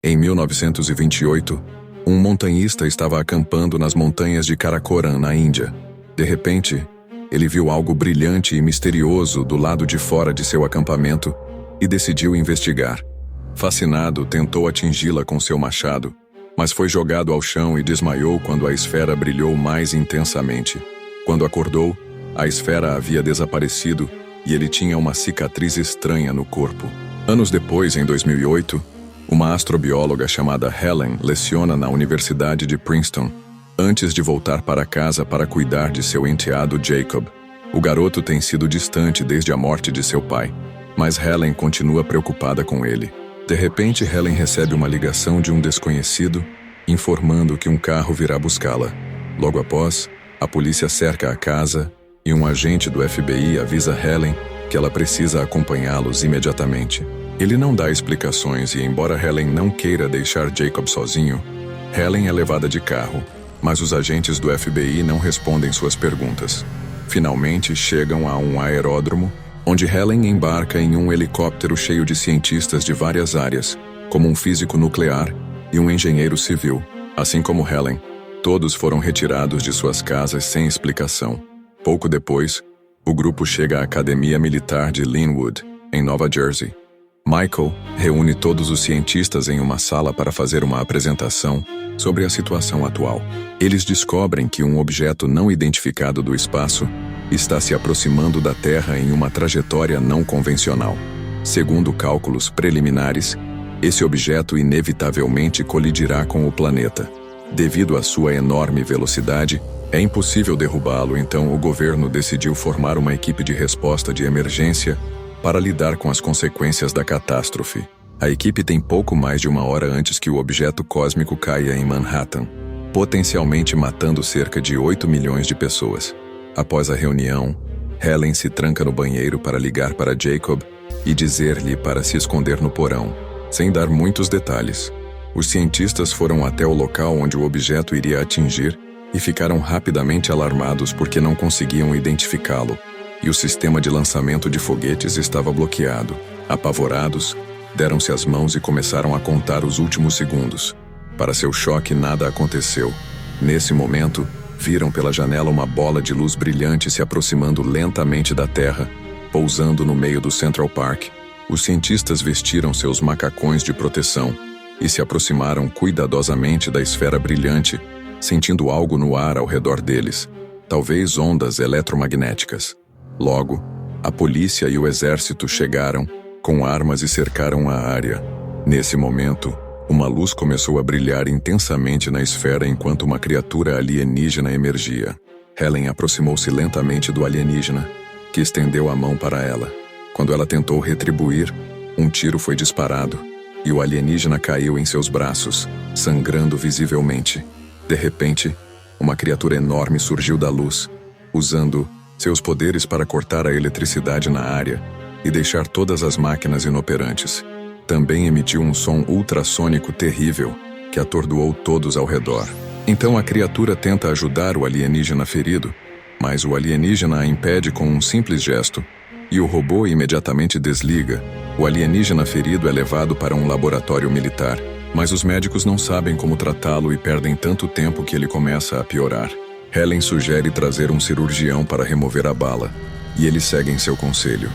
Em 1928, um montanhista estava acampando nas montanhas de Karakoram, na Índia. De repente, ele viu algo brilhante e misterioso do lado de fora de seu acampamento e decidiu investigar. Fascinado, tentou atingi-la com seu machado, mas foi jogado ao chão e desmaiou quando a esfera brilhou mais intensamente. Quando acordou, a esfera havia desaparecido e ele tinha uma cicatriz estranha no corpo. Anos depois, em 2008, uma astrobióloga chamada Helen leciona na Universidade de Princeton, antes de voltar para casa para cuidar de seu enteado Jacob. O garoto tem sido distante desde a morte de seu pai, mas Helen continua preocupada com ele. De repente, Helen recebe uma ligação de um desconhecido, informando que um carro virá buscá-la. Logo após, a polícia cerca a casa e um agente do FBI avisa Helen que ela precisa acompanhá-los imediatamente. Ele não dá explicações e, embora Helen não queira deixar Jacob sozinho, Helen é levada de carro, mas os agentes do FBI não respondem suas perguntas. Finalmente, chegam a um aeródromo, onde Helen embarca em um helicóptero cheio de cientistas de várias áreas, como um físico nuclear e um engenheiro civil. Assim como Helen, todos foram retirados de suas casas sem explicação. Pouco depois, o grupo chega à Academia Militar de Linwood, em Nova Jersey. Michael reúne todos os cientistas em uma sala para fazer uma apresentação sobre a situação atual. Eles descobrem que um objeto não identificado do espaço está se aproximando da Terra em uma trajetória não convencional. Segundo cálculos preliminares, esse objeto inevitavelmente colidirá com o planeta. Devido à sua enorme velocidade, é impossível derrubá-lo, então o governo decidiu formar uma equipe de resposta de emergência para lidar com as consequências da catástrofe. A equipe tem pouco mais de uma hora antes que o objeto cósmico caia em Manhattan, potencialmente matando cerca de 8 milhões de pessoas. Após a reunião, Helen se tranca no banheiro para ligar para Jacob e dizer-lhe para se esconder no porão, sem dar muitos detalhes. Os cientistas foram até o local onde o objeto iria atingir e ficaram rapidamente alarmados porque não conseguiam identificá-lo, e o sistema de lançamento de foguetes estava bloqueado. Apavorados, deram-se as mãos e começaram a contar os últimos segundos. Para seu choque, nada aconteceu. Nesse momento, viram pela janela uma bola de luz brilhante se aproximando lentamente da Terra, pousando no meio do Central Park. Os cientistas vestiram seus macacões de proteção e se aproximaram cuidadosamente da esfera brilhante, sentindo algo no ar ao redor deles, talvez ondas eletromagnéticas. Logo, a polícia e o exército chegaram com armas e cercaram a área. Nesse momento, uma luz começou a brilhar intensamente na esfera enquanto uma criatura alienígena emergia. Helen aproximou-se lentamente do alienígena, que estendeu a mão para ela. Quando ela tentou retribuir, um tiro foi disparado, e o alienígena caiu em seus braços, sangrando visivelmente. De repente, uma criatura enorme surgiu da luz, usando seus poderes para cortar a eletricidade na área e deixar todas as máquinas inoperantes. Também emitiu um som ultrassônico terrível que atordoou todos ao redor. Então a criatura tenta ajudar o alienígena ferido, mas o alienígena a impede com um simples gesto, e o robô imediatamente desliga. O alienígena ferido é levado para um laboratório militar, mas os médicos não sabem como tratá-lo e perdem tanto tempo que ele começa a piorar. Helen sugere trazer um cirurgião para remover a bala, e eles seguem seu conselho.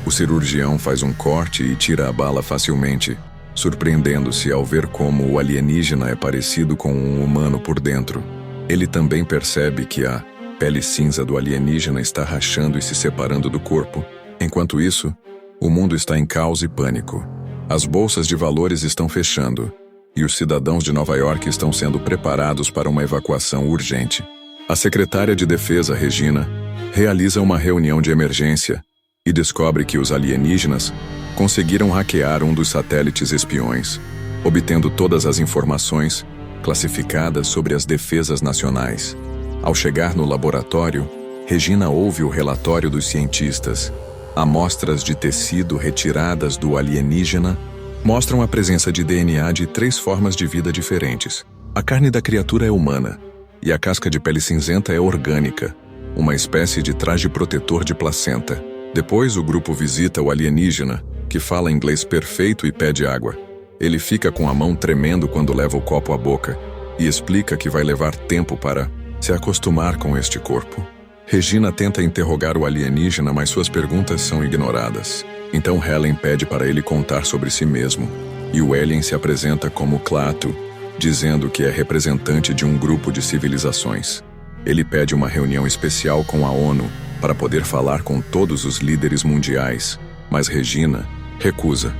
O cirurgião faz um corte e tira a bala facilmente, surpreendendo-se ao ver como o alienígena é parecido com um humano por dentro. Ele também percebe que a pele cinza do alienígena está rachando e se separando do corpo. Enquanto isso, o mundo está em caos e pânico. As bolsas de valores estão fechando, e os cidadãos de Nova York estão sendo preparados para uma evacuação urgente. A secretária de Defesa, Regina, realiza uma reunião de emergência e descobre que os alienígenas conseguiram hackear um dos satélites espiões, obtendo todas as informações classificadas sobre as defesas nacionais. Ao chegar no laboratório, Regina ouve o relatório dos cientistas. Amostras de tecido retiradas do alienígena mostram a presença de DNA de 3 formas de vida diferentes. A carne da criatura é humana, e a casca de pele cinzenta é orgânica, uma espécie de traje protetor de placenta. Depois, o grupo visita o alienígena, que fala inglês perfeito e pede água. Ele fica com a mão tremendo quando leva o copo à boca e explica que vai levar tempo para se acostumar com este corpo. Regina tenta interrogar o alienígena, mas suas perguntas são ignoradas. Então Helen pede para ele contar sobre si mesmo, e o alien se apresenta como Klaatu, dizendo que é representante de um grupo de civilizações. Ele pede uma reunião especial com a ONU para poder falar com todos os líderes mundiais, mas Regina recusa.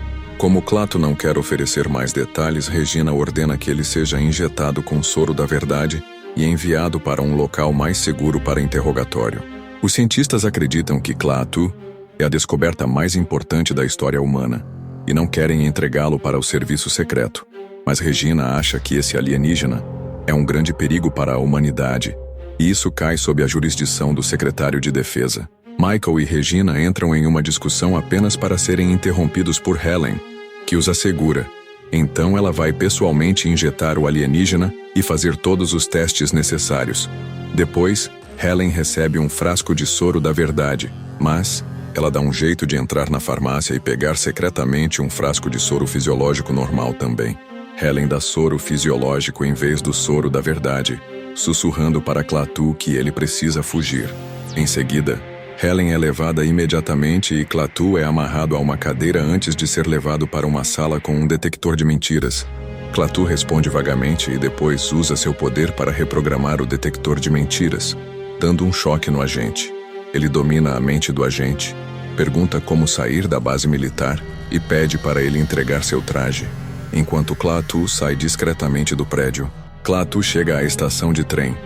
Como Klaatu não quer oferecer mais detalhes, Regina ordena que ele seja injetado com soro da verdade e enviado para um local mais seguro para interrogatório. Os cientistas acreditam que Klaatu é a descoberta mais importante da história humana e não querem entregá-lo para o serviço secreto. Mas Regina acha que esse alienígena é um grande perigo para a humanidade, e isso cai sob a jurisdição do secretário de defesa. Michael e Regina entram em uma discussão apenas para serem interrompidos por Helen, que os assegura. Então ela vai pessoalmente injetar o alienígena e fazer todos os testes necessários. Depois, Helen recebe um frasco de soro da verdade, mas ela dá um jeito de entrar na farmácia e pegar secretamente um frasco de soro fisiológico normal também. Helen dá soro fisiológico em vez do soro da verdade, sussurrando para Klaatu que ele precisa fugir. Em seguida, Helen é levada imediatamente e Klaatu é amarrado a uma cadeira antes de ser levado para uma sala com um detector de mentiras. Klaatu responde vagamente e depois usa seu poder para reprogramar o detector de mentiras, dando um choque no agente. Ele domina a mente do agente, pergunta como sair da base militar e pede para ele entregar seu traje. Enquanto Klaatu sai discretamente do prédio, Klaatu chega à estação de trem.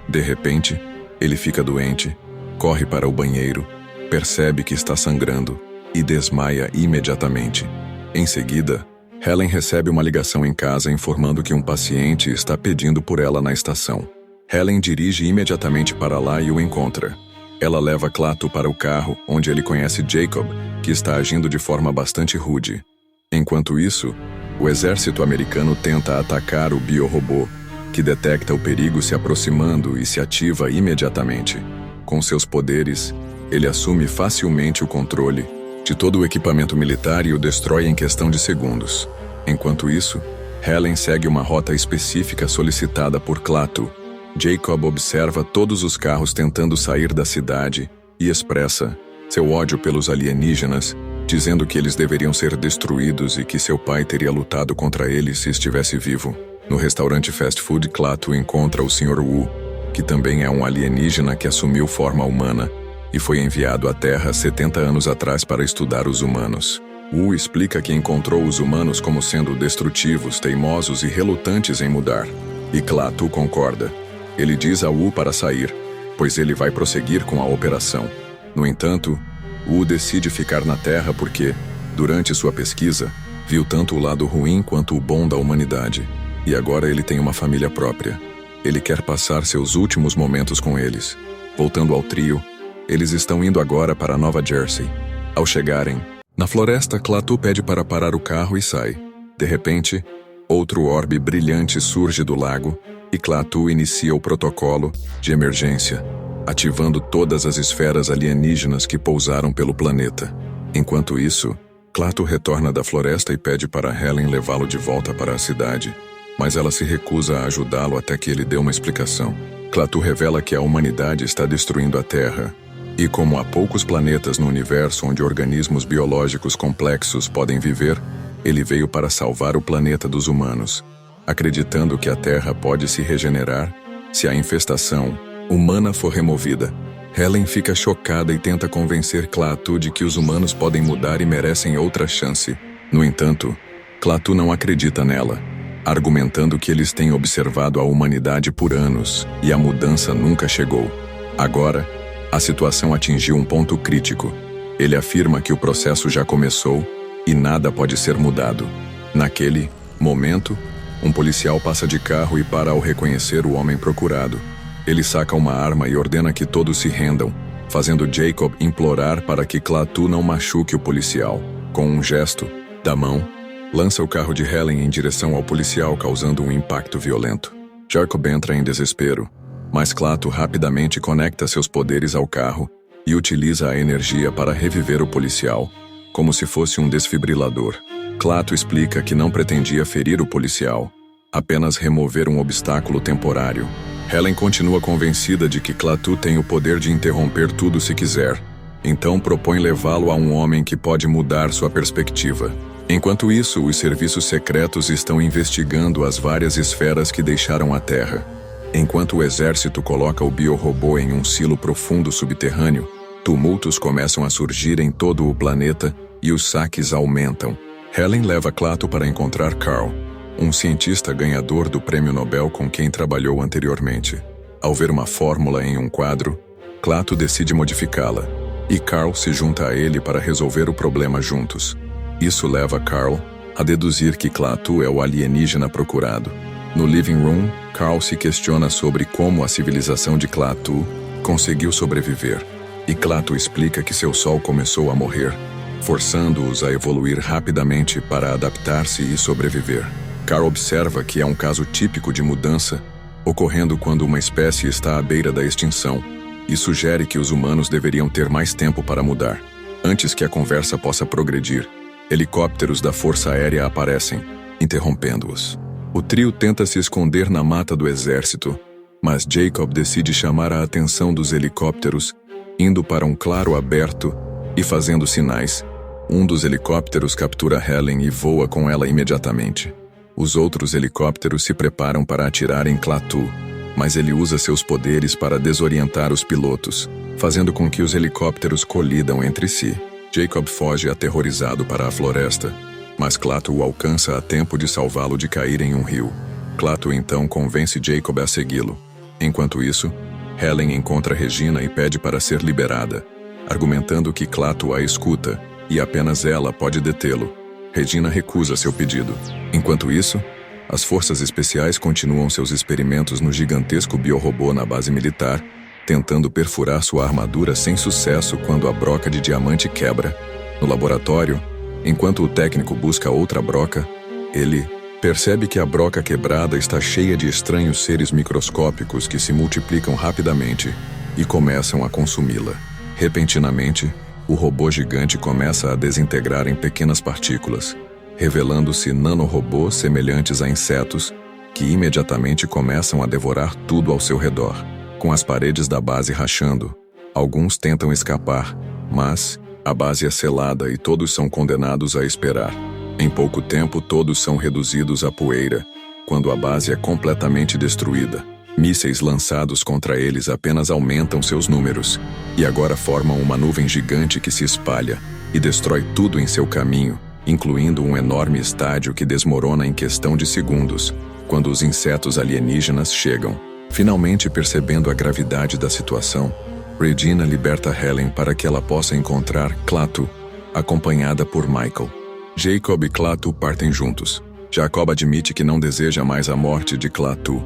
De repente, ele fica doente, corre para o banheiro, percebe que está sangrando e desmaia imediatamente. Em seguida, Helen recebe uma ligação em casa informando que um paciente está pedindo por ela na estação. Helen dirige imediatamente para lá e o encontra. Ela leva Klaatu para o carro, onde ele conhece Jacob, que está agindo de forma bastante rude. Enquanto isso, o exército americano tenta atacar o biorobô, que detecta o perigo se aproximando e se ativa imediatamente. Com seus poderes, ele assume facilmente o controle de todo o equipamento militar e o destrói em questão de segundos. Enquanto isso, Helen segue uma rota específica solicitada por Klaatu. Jacob observa todos os carros tentando sair da cidade e expressa seu ódio pelos alienígenas, dizendo que eles deveriam ser destruídos e que seu pai teria lutado contra eles se estivesse vivo. No restaurante fast food, Klaatu encontra o Sr. Wu, que também é um alienígena que assumiu forma humana e foi enviado à Terra 70 anos atrás para estudar os humanos. Wu explica que encontrou os humanos como sendo destrutivos, teimosos e relutantes em mudar. E Klaatu concorda. Ele diz a Wu para sair, pois ele vai prosseguir com a operação. No entanto, Wu decide ficar na Terra porque, durante sua pesquisa, viu tanto o lado ruim quanto o bom da humanidade. E agora ele tem uma família própria. Ele quer passar seus últimos momentos com eles. Voltando ao trio, eles estão indo agora para Nova Jersey. Ao chegarem, na floresta, Klaatu pede para parar o carro e sai. De repente, outro orbe brilhante surge do lago e Klaatu inicia o protocolo de emergência, ativando todas as esferas alienígenas que pousaram pelo planeta. Enquanto isso, Klaatu retorna da floresta e pede para Helen levá-lo de volta para a cidade, mas ela se recusa a ajudá-lo até que ele dê uma explicação. Klaatu revela que a humanidade está destruindo a Terra, e como há poucos planetas no universo onde organismos biológicos complexos podem viver, ele veio para salvar o planeta dos humanos, acreditando que a Terra pode se regenerar se a infestação humana for removida. Helen fica chocada e tenta convencer Klaatu de que os humanos podem mudar e merecem outra chance. No entanto, Klaatu não acredita nela, argumentando que eles têm observado a humanidade por anos e a mudança nunca chegou. Agora, a situação atingiu um ponto crítico. Ele afirma que o processo já começou e nada pode ser mudado. Naquele momento, um policial passa de carro e para ao reconhecer o homem procurado. Ele saca uma arma e ordena que todos se rendam, fazendo Jacob implorar para que Klaatu não machuque o policial. Com um gesto da mão, lança o carro de Helen em direção ao policial, causando um impacto violento. Jacob entra em desespero, mas Klaatu rapidamente conecta seus poderes ao carro e utiliza a energia para reviver o policial, como se fosse um desfibrilador. Klaatu explica que não pretendia ferir o policial, apenas remover um obstáculo temporário. Helen continua convencida de que Klaatu tem o poder de interromper tudo se quiser, então propõe levá-lo a um homem que pode mudar sua perspectiva. Enquanto isso, os serviços secretos estão investigando as várias esferas que deixaram a Terra. Enquanto o exército coloca o biorrobô em um silo profundo subterrâneo, tumultos começam a surgir em todo o planeta e os saques aumentam. Helen leva Klaatu para encontrar Carl, um cientista ganhador do Prêmio Nobel com quem trabalhou anteriormente. Ao ver uma fórmula em um quadro, Klaatu decide modificá-la, e Carl se junta a ele para resolver o problema juntos. Isso leva Carl a deduzir que Klaatu é o alienígena procurado. No living room, Carl se questiona sobre como a civilização de Klaatu conseguiu sobreviver, e Klaatu explica que seu sol começou a morrer, forçando-os a evoluir rapidamente para adaptar-se e sobreviver. Carl observa que é um caso típico de mudança ocorrendo quando uma espécie está à beira da extinção e sugere que os humanos deveriam ter mais tempo para mudar. Antes que a conversa possa progredir, helicópteros da Força Aérea aparecem, interrompendo-os. O trio tenta se esconder na mata do exército, mas Jacob decide chamar a atenção dos helicópteros, indo para um claro aberto e fazendo sinais. Um dos helicópteros captura Helen e voa com ela imediatamente. Os outros helicópteros se preparam para atirar em Klaatu, mas ele usa seus poderes para desorientar os pilotos, fazendo com que os helicópteros colidam entre si. Jacob foge aterrorizado para a floresta, mas Klaatu o alcança a tempo de salvá-lo de cair em um rio. Klaatu então convence Jacob a segui-lo. Enquanto isso, Helen encontra Regina e pede para ser liberada, argumentando que Klaatu a escuta e apenas ela pode detê-lo. Regina recusa seu pedido. Enquanto isso, as forças especiais continuam seus experimentos no gigantesco biorrobô na base militar, tentando perfurar sua armadura sem sucesso quando a broca de diamante quebra. No laboratório, enquanto o técnico busca outra broca, ele percebe que a broca quebrada está cheia de estranhos seres microscópicos que se multiplicam rapidamente e começam a consumi-la. Repentinamente, o robô gigante começa a desintegrar em pequenas partículas, revelando-se nanorobôs semelhantes a insetos que imediatamente começam a devorar tudo ao seu redor. Com as paredes da base rachando, alguns tentam escapar, mas a base é selada e todos são condenados a esperar. Em pouco tempo, todos são reduzidos a poeira, quando a base é completamente destruída. Mísseis lançados contra eles apenas aumentam seus números, e agora formam uma nuvem gigante que se espalha e destrói tudo em seu caminho, incluindo um enorme estádio que desmorona em questão de segundos, quando os insetos alienígenas chegam. Finalmente percebendo a gravidade da situação, Regina liberta Helen para que ela possa encontrar Klaatu, acompanhada por Michael. Jacob e Klaatu partem juntos. Jacob admite que não deseja mais a morte de Klaatu,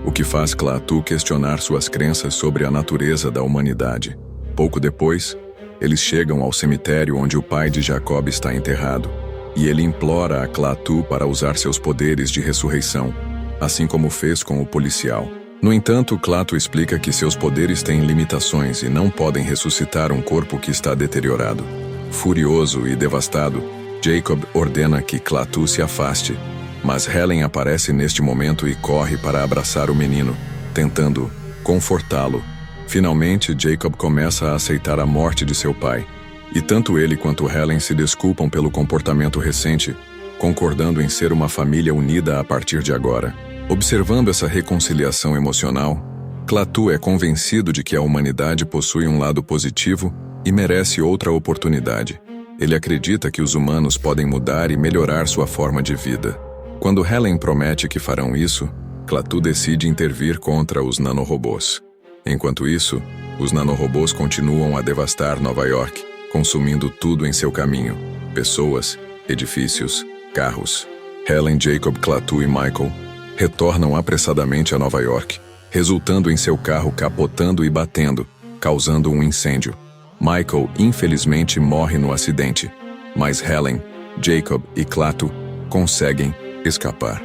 o que faz Klaatu questionar suas crenças sobre a natureza da humanidade. Pouco depois, eles chegam ao cemitério onde o pai de Jacob está enterrado, e ele implora a Klaatu para usar seus poderes de ressurreição, assim como fez com o policial. No entanto, Klaatu explica que seus poderes têm limitações e não podem ressuscitar um corpo que está deteriorado. Furioso e devastado, Jacob ordena que Klaatu se afaste, mas Helen aparece neste momento e corre para abraçar o menino, tentando confortá-lo. Finalmente, Jacob começa a aceitar a morte de seu pai, e tanto ele quanto Helen se desculpam pelo comportamento recente, concordando em ser uma família unida a partir de agora. Observando essa reconciliação emocional, Klaatu é convencido de que a humanidade possui um lado positivo e merece outra oportunidade. Ele acredita que os humanos podem mudar e melhorar sua forma de vida. Quando Helen promete que farão isso, Klaatu decide intervir contra os nanorobôs. Enquanto isso, os nanorobôs continuam a devastar Nova York, consumindo tudo em seu caminho: pessoas, edifícios, carros. Helen, Jacob, Klaatu e Michael retornam apressadamente a Nova York, resultando em seu carro capotando e batendo, causando um incêndio. Michael, infelizmente, morre no acidente, mas Helen, Jacob e Klaatu conseguem escapar.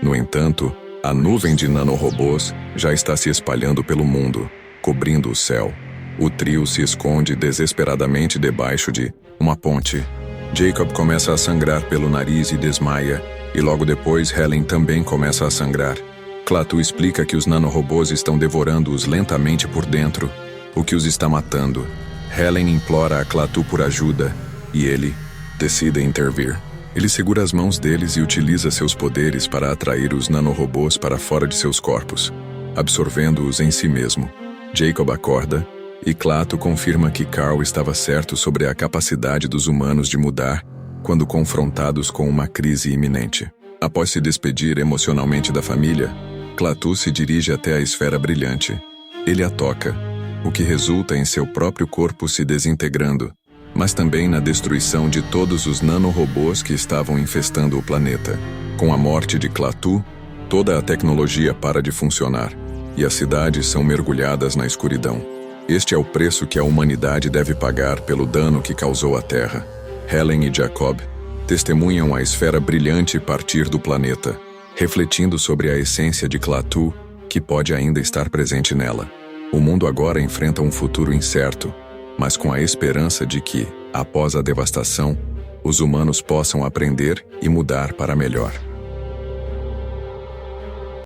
No entanto, a nuvem de nanorobôs já está se espalhando pelo mundo, cobrindo o céu. O trio se esconde desesperadamente debaixo de uma ponte, Jacob começa a sangrar pelo nariz e desmaia, e logo depois Helen também começa a sangrar. Klaatu explica que os nanorobôs estão devorando-os lentamente por dentro, o que os está matando. Helen implora a Klaatu por ajuda, e ele decide intervir. Ele segura as mãos deles e utiliza seus poderes para atrair os nanorobôs para fora de seus corpos, absorvendo-os em si mesmo. Jacob acorda, e Klaatu confirma que Carl estava certo sobre a capacidade dos humanos de mudar quando confrontados com uma crise iminente. Após se despedir emocionalmente da família, Klaatu se dirige até a esfera brilhante. Ele a toca, o que resulta em seu próprio corpo se desintegrando, mas também na destruição de todos os nanorobôs que estavam infestando o planeta. Com a morte de Klaatu, toda a tecnologia para de funcionar, e as cidades são mergulhadas na escuridão. Este é o preço que a humanidade deve pagar pelo dano que causou à Terra. Helen e Jacob testemunham a esfera brilhante partir do planeta, refletindo sobre a essência de Klaatu, que pode ainda estar presente nela. O mundo agora enfrenta um futuro incerto, mas com a esperança de que, após a devastação, os humanos possam aprender e mudar para melhor.